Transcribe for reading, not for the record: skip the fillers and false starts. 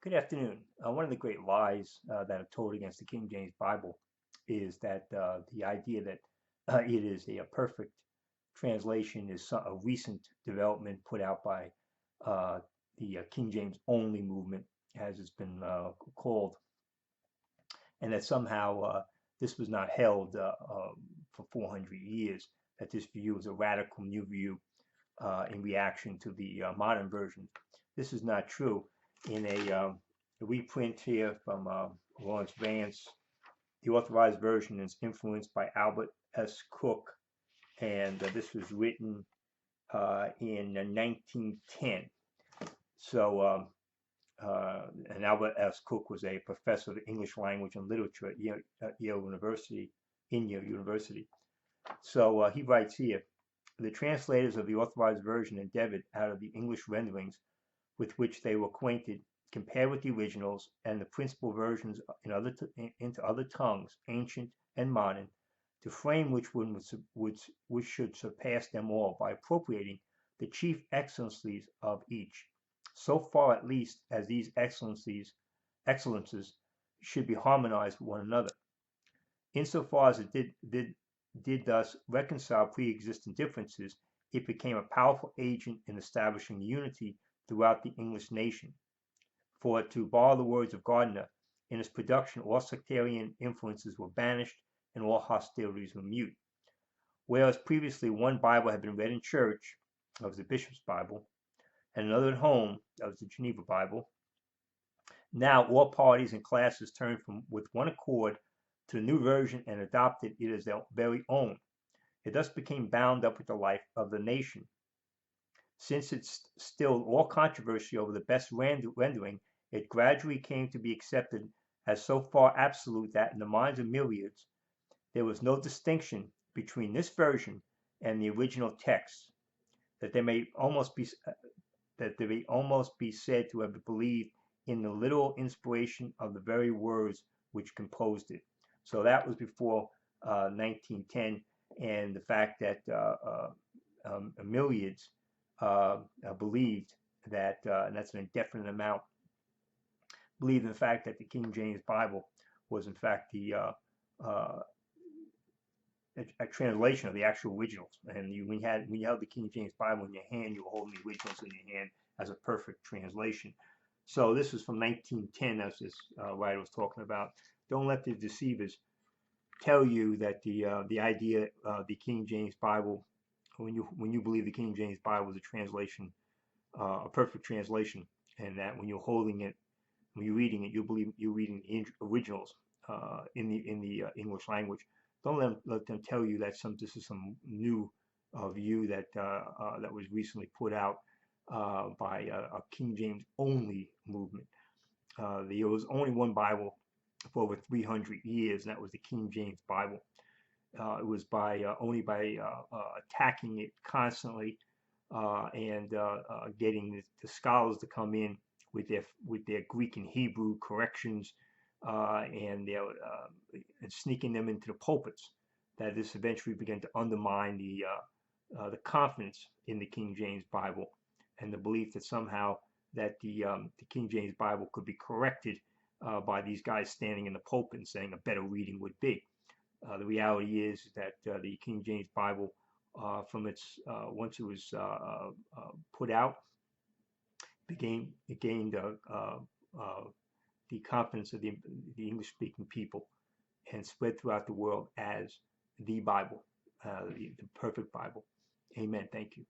Good afternoon. One of the great lies that are told against the King James Bible is that the idea that it is a perfect translation is a recent development put out by uh, the King James only movement, as it's been called, and that somehow this was not held for 400 years, that this view is a radical new view in reaction to the modern version. This is not true. In a reprint here from Lawrence Vance, the authorized version is influenced by Albert S. Cook, and this was written in 1910. So, and Albert S. Cook was a professor of English language and literature at Yale University, in Yale University. So he writes here, the translators of the authorized version endeavored, out of the English renderings with which they were acquainted, compared with the originals and the principal versions into other tongues, ancient and modern, to frame which one which should surpass them all by appropriating the chief excellencies of each, so far at least as these excellences should be harmonized with one another. Insofar as it did thus reconcile pre-existing differences, it became a powerful agent in establishing unity throughout the English nation. For, to borrow the words of Gardner, in its production all sectarian influences were banished and all hostilities were mute. Whereas previously one Bible had been read in church, that was the Bishop's Bible, and another at home, that was the Geneva Bible, now all parties and classes turned with one accord to the new version and adopted it as their very own. It thus became bound up with the life of the nation. Since it stilled all controversy over the best rendering, it gradually came to be accepted as so far absolute that in the minds of myriads there was no distinction between this version and the original text, that they may almost be said to have believed in the literal inspiration of the very words which composed it. So that was before 1910, and the fact that myriads believed that, and that's an indefinite amount, believed in the fact that the King James Bible was in fact uh, a translation of the actual originals. And when you held the King James Bible in your hand, you were holding the originals in your hand as a perfect translation. So this is from 1910, as this writer was talking about. Don't let the deceivers tell you that the idea the King James Bible, when you believe the King James Bible is a translation, a perfect translation, and that when you're holding it, when you're reading it, you believe you're reading the originals in the English language. Don't let them tell you that this is some new view that that was recently put out by a King James only movement. There was only one Bible for over 300 years, and that was the King James Bible. It was only by attacking it constantly and getting the scholars to come in with their Greek and Hebrew corrections and sneaking them into the pulpits, that this eventually began to undermine the confidence in the King James Bible and the belief that somehow that the King James Bible could be corrected by these guys standing in the pulpit and saying a better reading would be. The reality is that the King James Bible, from its once it was put out, it gained the confidence of the English-speaking people and spread throughout the world as the Bible, the perfect Bible. Amen. Thank you.